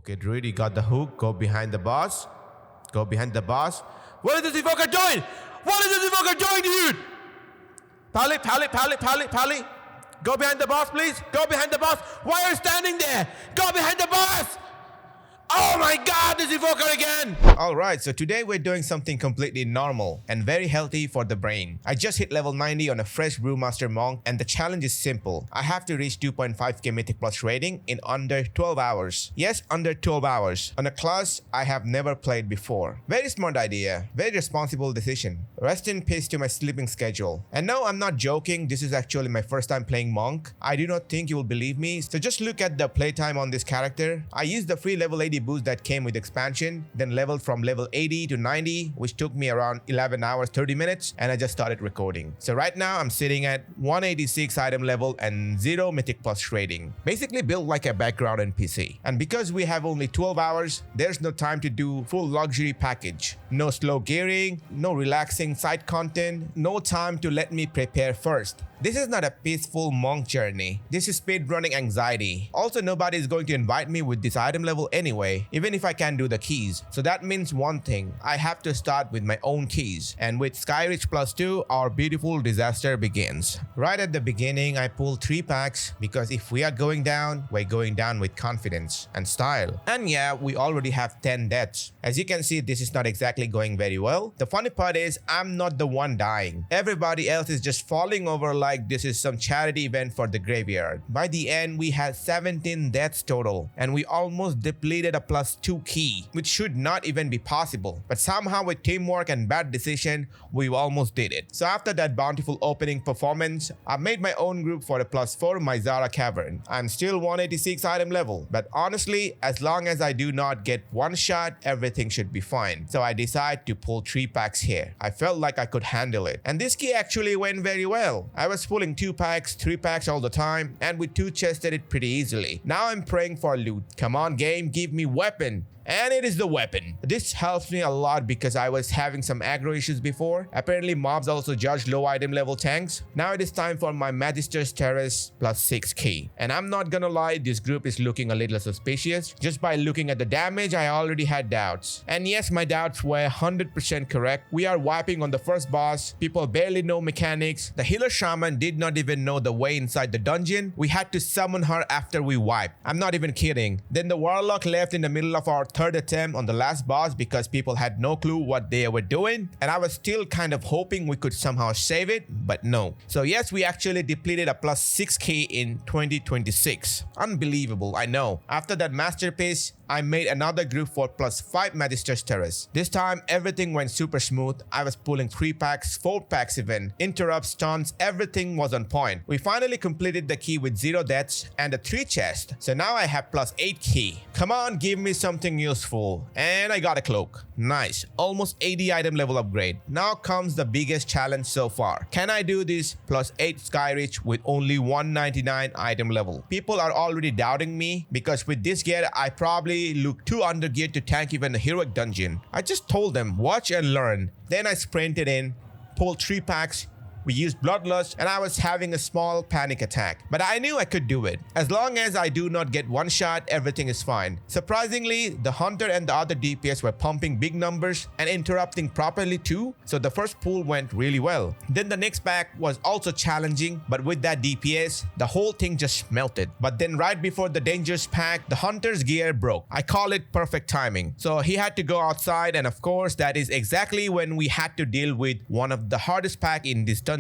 Okay, Druid, you got the hook. Go behind the boss. Go behind the boss. What is this evoker doing? What is this evoker doing, dude? Pally. Go behind the boss, please. Go behind the boss. Why are you standing there? Go behind the boss. Oh my god, this evoker again! Alright, so today we're doing something completely normal and very healthy for the brain. I just hit level 90 on a fresh Brewmaster Monk and the challenge is simple. I have to reach 2.5k Mythic Plus rating in under 12 hours. Yes, under 12 hours. On a class I have never played before. Very smart idea. Very responsible decision. Rest in peace to my sleeping schedule. And no, I'm not joking. This is actually my first time playing Monk. I do not think you will believe me. So just look at the playtime on this character. I used the free level 80 boost that came with expansion, then leveled from level 80 to 90, which took me around 11 hours 30 minutes, and I just started recording. So right now I'm sitting at 186 item level and 0 Mythic Plus rating. Basically built like a background NPC. And because we have only 12 hours, there's no time to do full luxury package. No slow gearing, no relaxing side content, no time to let me prepare first. This is not a peaceful monk journey. This is speedrunning anxiety. Also, nobody is going to invite me with this item level anyway, even if I can do the keys. So that means one thing, I have to start with my own keys. And with Skyreach plus 2, our beautiful disaster begins. Right at the beginning, I pull 3 packs because if we are going down, we're going down with confidence and style. And yeah, we already have 10 deaths. As you can see, this is not exactly going very well. The funny part is, I'm not the one dying. Everybody else is just falling over like this is some charity event for the graveyard. By the end, we had 17 deaths total, and we almost depleted a plus 2 key, which should not even be possible. But somehow with teamwork and bad decision, we almost did it. So after that bountiful opening performance, I made my own group for the plus 4 Myzara Cavern. I'm still 186 item level, but honestly, as long as I do not get one shot, everything should be fine. So I decided to pull 3 packs here. I felt like I could handle it. And this key actually went very well. I was pulling 2 packs, 3 packs all the time, and with 2 chested it pretty easily. Now I'm praying for loot. Come on game, give me weapon. And it is the weapon. This helps me a lot because I was having some aggro issues before. Apparently mobs also judge low item level tanks. Now it is time for my Magister's Terrace plus 6 key. And I'm not gonna lie, this group is looking a little suspicious. Just by looking at the damage, I already had doubts. And yes, my doubts were 100% correct. We are wiping on the first boss. People barely know mechanics. The healer shaman did not even know the way inside the dungeon. We had to summon her after we wiped. I'm not even kidding. Then the warlock left in the middle of our third attempt on the last boss because people had no clue what they were doing, and I was still kind of hoping we could somehow save it, but no. So yes, we actually depleted a plus 6k in 2026. Unbelievable, I know. After that masterpiece, I made another group for plus 5 Magister's Terrace. This time, everything went super smooth. I was pulling 3 packs, 4 packs even. Interrupts, stuns, everything was on point. We finally completed the key with 0 deaths and a 3 chest. So now I have plus 8 key. Come on, give me something useful. And I got a cloak. Nice. Almost 80 item level upgrade. Now comes the biggest challenge so far. Can I do this plus 8 Skyreach with only 199 item level? People are already doubting me because with this gear, I probably look too undergeared to tank even a heroic dungeon. I just told them, watch and learn. Then I sprinted in, pulled 3 packs. We used Bloodlust and I was having a small panic attack. But I knew I could do it. As long as I do not get one shot, everything is fine. Surprisingly, the Hunter and the other DPS were pumping big numbers and interrupting properly too. So the first pull went really well. Then the next pack was also challenging, but with that DPS, the whole thing just melted. But then right before the dangerous pack, the Hunter's gear broke. I call it perfect timing. So he had to go outside, and of course, that is exactly when we had to deal with one of the hardest pack in this dungeon.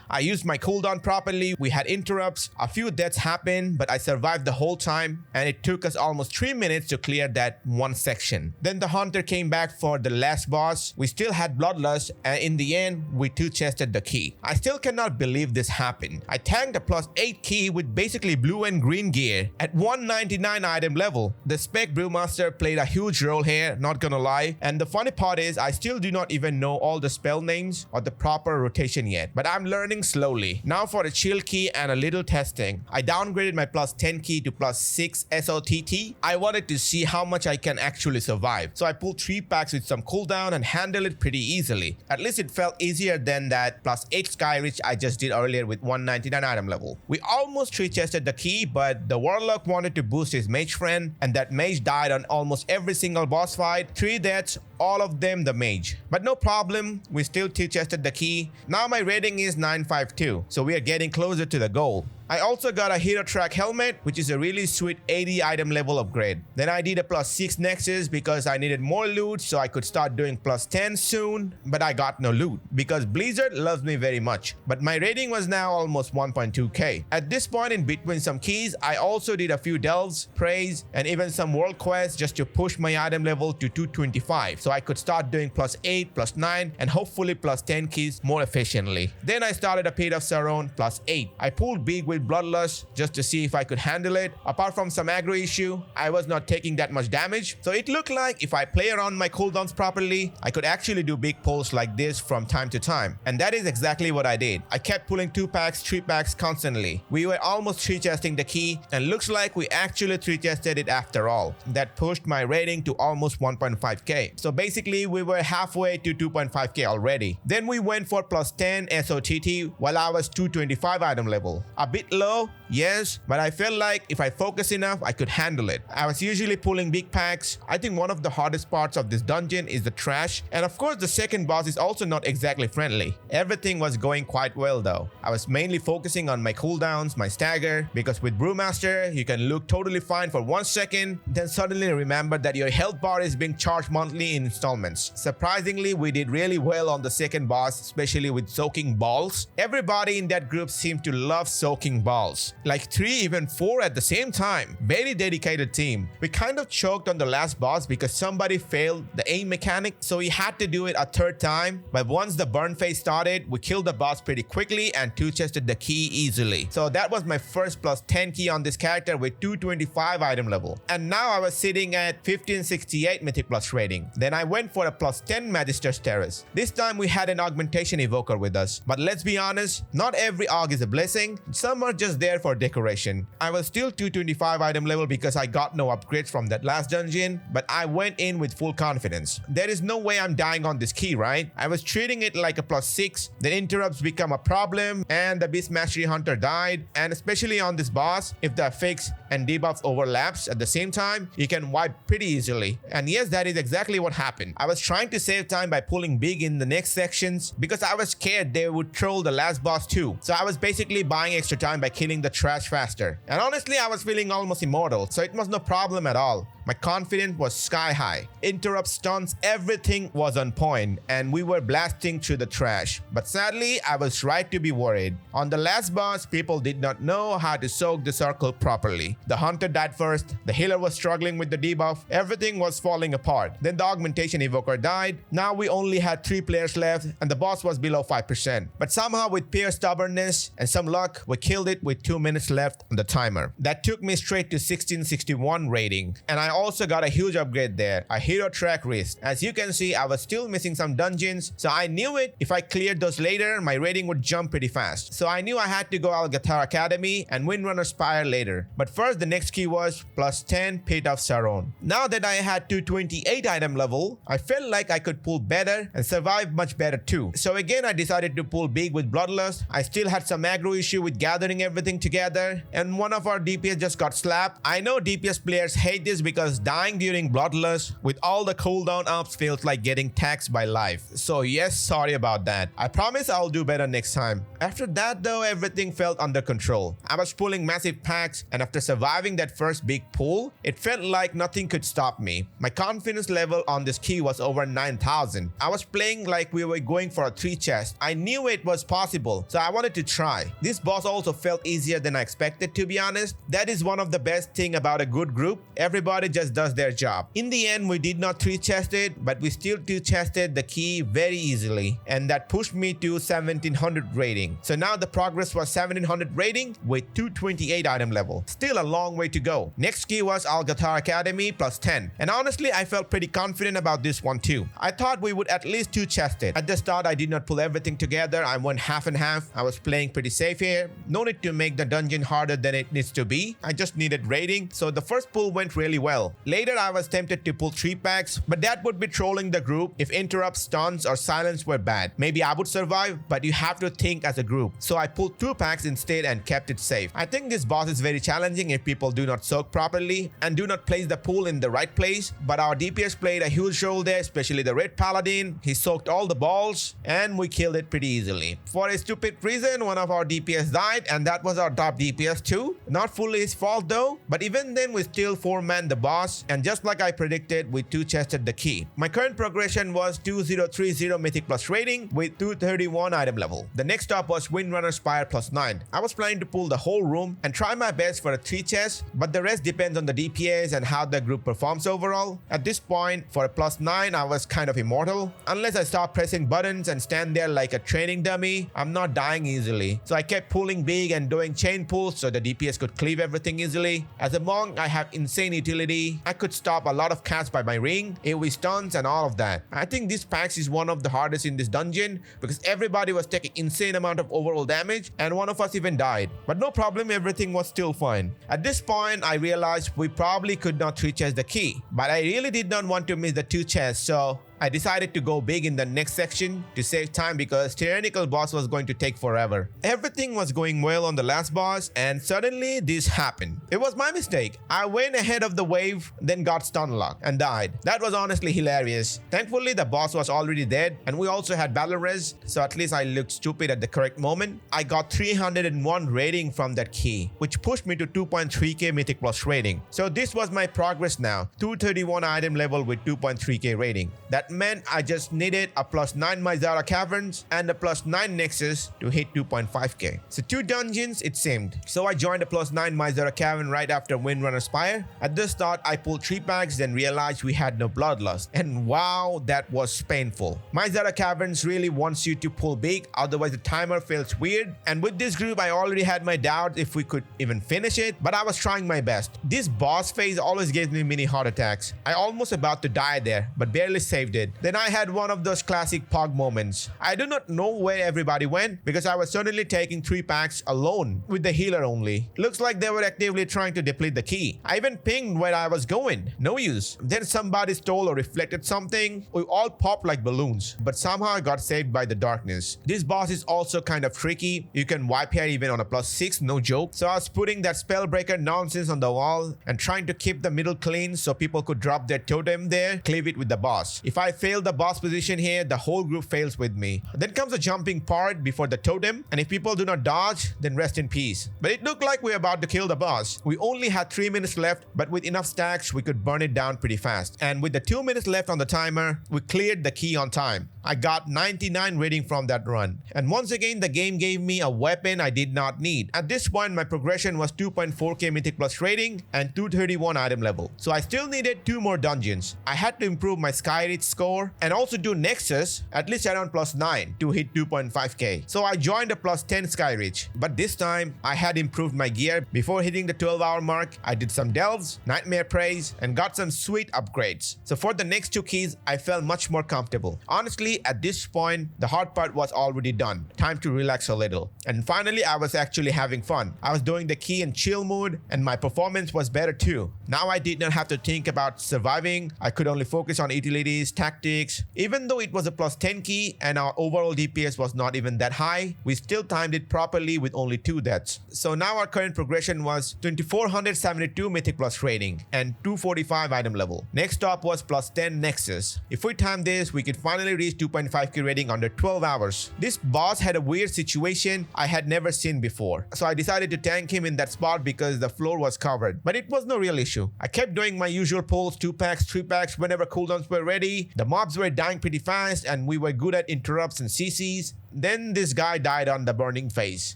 I used my cooldown properly. We had interrupts, a few deaths happened, but I survived the whole time, and it took us almost 3 minutes to clear that one section. Then the Hunter came back for the last boss. We still had Bloodlust, and in the end, we 2-chested the key. I still cannot believe this happened. I tanked a plus 8 key with basically blue and green gear at 199 item level. The spec Brewmaster played a huge role here, not gonna lie. And the funny part is, I still do not even know all the spell names or the proper rotation yet. but I'm learning slowly. Now for a chill key and a little testing. I downgraded my plus 10 key to plus 6 SOTT. I wanted to see how much I can actually survive. So I pulled 3 packs with some cooldown and handled it pretty easily. At least it felt easier than that plus 8 Sky Reach I just did earlier with 199 item level. We almost 3-chested the key, but the Warlock wanted to boost his mage friend, and that mage died on almost every single boss fight. 3 deaths, all of them the mage. But no problem, we still 2-chested the key. Now my rating is 952, so we are getting closer to the goal. I also got a Hero Track helmet, which is a really sweet 80 item level upgrade. Then I did a plus 6 Nexus because I needed more loot so I could start doing plus 10 soon, but I got no loot because Blizzard loves me very much. But my rating was now almost 1.2k. At this point in between some keys, I also did a few delves, praise, and even some world quests just to push my item level to 225 so I could start doing plus 8, plus 9, and hopefully plus 10 keys more efficiently. Then I started a Pit of Sauron plus 8. I pulled big with Bloodlust just to see if I could handle it. Apart from some aggro issue, I was not taking that much damage, so it looked like if I play around my cooldowns properly, I could actually do big pulls like this from time to time. And that is exactly what I did. I kept pulling 2 packs, 3 packs constantly. We were almost 3-chesting the key, and looks like we actually 3-chested it after all. That pushed my rating to almost 1.5k. So basically we were halfway to 2.5k already. Then we went for plus 10 SOTT while I was 225 item level. A bit low, yes, but I felt like if I focus enough, I could handle it. I was usually pulling big packs. I think one of the hardest parts of this dungeon is the trash, and of course the second boss is also not exactly friendly. Everything was going quite well though. I was mainly focusing on my cooldowns, my stagger, because with Brewmaster, you can look totally fine for 1 second, then suddenly remember that your health bar is being charged monthly in installments. Surprisingly, we did really well on the second boss, especially with soaking balls. Everybody in that group seemed to love soaking balls. Like 3, even 4 at the same time. Very dedicated team. We kind of choked on the last boss because somebody failed the aim mechanic, so we had to do it a 3rd time. But once the burn phase started, we killed the boss pretty quickly and 2-chested the key easily. So that was my first plus 10 key on this character with 225 item level. And now I was sitting at 1568 Mythic plus rating. Then I went for a plus 10 Magister's Terrace. This time we had an augmentation evoker with us. But let's be honest, not every aug is a blessing. Some are just there for decoration. I was still 225 item level because I got no upgrades from that last dungeon, but I went in with full confidence. There is no way I'm dying on this key, right? I was treating it like a plus 6, then interrupts become a problem, and the Beast Mastery Hunter died. And especially on this boss, if the affix and debuffs overlaps at the same time, you can wipe pretty easily. And yes, that is exactly what happened. I was trying to save time by pulling big in the next sections because I was scared they would troll the last boss too. So I was basically buying extra time by killing the trash faster. And honestly, I was feeling almost immortal, so it was no problem at all. My confidence was sky high. Interrupt stunts, everything was on point, and we were blasting through the trash. But sadly, I was right to be worried. On the last boss, people did not know how to soak the circle properly. The hunter died first, the healer was struggling with the debuff, everything was falling apart. Then the augmentation evoker died. Now we only had 3 players left, and the boss was below 5%. But somehow with pure stubbornness and some luck, we killed it with 2 minutes left on the timer. That took me straight to 1661 rating, and I also got a huge upgrade there, a Hero Track wrist. As you can see, I was still missing some dungeons, so I knew it. If I cleared those later, my rating would jump pretty fast. So I knew I had to go Algatar Academy and Windrunner Spire later. But first, the next key was plus 10 Pit of Sauron. Now that I had 228 item level, I felt like I could pull better and survive much better too. So again, I decided to pull big with Bloodlust. I still had some aggro issue with gathering everything together, and one of our DPS just got slapped. I know DPS players hate this because dying during Bloodlust with all the cooldown ups feels like getting taxed by life. So yes, sorry about that. I promise I'll do better next time. After that though, everything felt under control. I was pulling massive packs, and after surviving that first big pull, it felt like nothing could stop me. My confidence level on this key was over 9,000. I was playing like we were going for a 3 chest. I knew it was possible, so I wanted to try. This boss also felt easier than I expected, to be honest. That is one of the best thing about a good group. Everybody just does their job. In the end, we did not 3-chest it, but we still 2-chested the key very easily, and that pushed me to 1700 rating. So now the progress was 1700 rating with 228 item level. Still a long way to go. Next key was Algatar Academy plus 10, and honestly I felt pretty confident about this one too. I thought we would at least 2-chest it. At the start I did not pull everything together. I went half and half. I was playing pretty safe here. No need to make the dungeon harder than it needs to be. I just needed rating, so the first pull went really well. Later I was tempted to pull 3 packs, but that would be trolling the group if interrupts, stuns or silence were bad. Maybe I would survive, but you have to think as a group. So I pulled 2 packs instead and kept it safe. I think this boss is very challenging if people do not soak properly and do not place the pool in the right place, but our DPS played a huge role there, especially the red paladin. He soaked all the balls and we killed it pretty easily. For a stupid reason, one of our DPS died, and that was our top DPS too. Not fully his fault though, but even then we still 4-man the boss, and just like I predicted, we 2-chested the key. My current progression was 2030 Mythic plus rating with 231 item level. The next stop was Windrunner Spire plus 9. I was planning to pull the whole room and try my best for a 3-chest, but the rest depends on the DPS and how the group performs overall. At this point, for a plus 9, I was kind of immortal. Unless I start pressing buttons and stand there like a training dummy, I'm not dying easily. So I kept pulling big and doing chain pulls so the DPS could cleave everything easily. As a monk, I have insane utility. I could stop a lot of casts by my ring, AoE stuns and all of that. I think this packs is one of the hardest in this dungeon because everybody was taking insane amount of overall damage and one of us even died. But no problem, everything was still fine. At this point, I realized we probably could not 3-chest the key, but I really did not want to miss the 2-chest, so I decided to go big in the next section to save time because tyrannical boss was going to take forever. Everything was going well on the last boss and suddenly this happened. It was my mistake. I went ahead of the wave, then got stun locked and died. That was honestly hilarious. Thankfully the boss was already dead and we also had battle res, so at least I looked stupid at the correct moment. I got 301 rating from that key, which pushed me to 2.3k Mythic plus rating. So this was my progress now. 231 item level with 2.3k rating. That meant I just needed a plus 9 Myzara Caverns and a plus 9 Nexus to hit 2.5k. So 2 dungeons it seemed. So I joined a plus 9 Myzara Cavern right after Windrunner Spire. At the start I pulled 3 packs, then realized we had no bloodlust, and wow, that was painful. Myzara Caverns really wants you to pull big, otherwise the timer feels weird, and with this group I already had my doubts if we could even finish it, but I was trying my best. This boss phase always gives me mini heart attacks. I almost about to die there, but barely saved it. Then I had one of those classic Pog moments. I do not know where everybody went because I was suddenly taking 3 packs alone with the healer only. Looks like they were actively trying to deplete the key. I even pinged where I was going. No use. Then somebody stole or reflected something. We all popped like balloons, but somehow I got saved by the darkness. This boss is also kind of tricky. You can wipe here even on a plus 6, no joke. So I was putting that spellbreaker nonsense on the wall and trying to keep the middle clean so people could drop their totem there, cleave it with the boss. If I fail the boss position here, the whole group fails with me. Then comes the jumping part before the totem, and if people do not dodge, then rest in peace. But it looked like we were about to kill the boss. We only had 3 minutes left, but with enough stacks, we could burn it down pretty fast. And with the 2 minutes left on the timer, we cleared the key on time. I got 99 rating from that run. And once again, the game gave me a weapon I did not need. At this point, my progression was 2.4k Mythic plus rating and 231 item level. So I still needed 2 more dungeons. I had to improve my Skyreach score and also do Nexus at least around plus 9 to hit 2.5k. So I joined a plus 10 Skyreach. But this time, I had improved my gear. Before hitting the 12-hour mark, I did some delves, Nightmare Praise, and got some sweet upgrades. So for the next 2 keys, I felt much more comfortable. Honestly, at this point, the hard part was already done. Time to relax a little. And finally, I was actually having fun. I was doing the key in chill mood and my performance was better too. Now I did not have to think about surviving. I could only focus on utilities, tactics. Even though it was a plus 10 key and our overall DPS was not even that high, we still timed it properly with only 2 deaths. So now our current progression was 2472 Mythic plus rating and 245 item level. Next up was plus 10 Nexus. If we time this, we could finally reach 2.5k rating under 12 hours. This boss had a weird situation I had never seen before. So I decided to tank him in that spot because the floor was covered. But it was no real issue. I kept doing my usual pulls, 2 packs, 3 packs whenever cooldowns were ready. The mobs were dying pretty fast and we were good at interrupts and CCs. Then this guy died on the burning phase.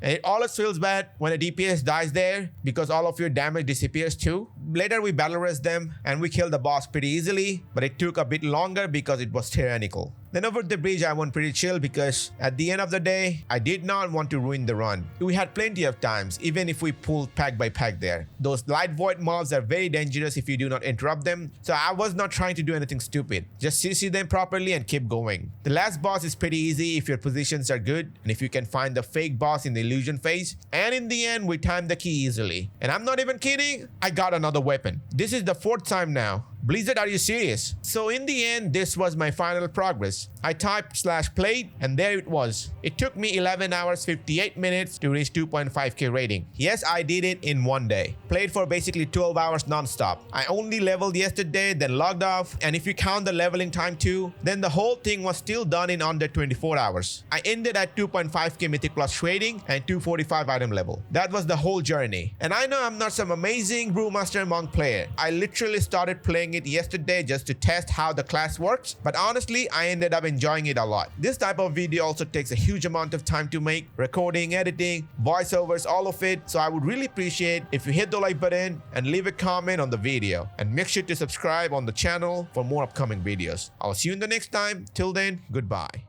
And it always feels bad when a DPS dies there because all of your damage disappears too. Later we battle rest them and we killed the boss pretty easily, but it took a bit longer because it was tyrannical. Then over the bridge I went pretty chill because at the end of the day, I did not want to ruin the run. We had plenty of times, even if we pulled pack by pack there. Those light void mobs are very dangerous if you do not interrupt them, so I was not trying to do anything stupid. Just CC them properly and keep going. The last boss is pretty easy if your positions are good and if you can find the fake boss in the illusion phase. And in the end, we timed the key easily. And I'm not even kidding, I got another weapon. This is the 4th time now. Blizzard, are you serious? So in the end, this was my final progress. I typed /played and there it was. It took me 11 hours 58 minutes to reach 2.5k rating. Yes, I did it in one day. Played for basically 12 hours non-stop. I only leveled yesterday, then logged off, and if you count the leveling time too, then the whole thing was still done in under 24 hours. I ended at 2.5k Mythic plus rating and 245 item level. That was the whole journey. And I know I'm not some amazing Brewmaster Monk player. I literally started playing it yesterday just to test how the class works, but honestly I ended up enjoying it a lot. This type of video also takes a huge amount of time to make, recording, editing, voiceovers, all of it, so I would really appreciate if you hit the like button and leave a comment on the video, and make sure to subscribe on the channel for more upcoming videos. I'll see you in the next time. Till then, goodbye.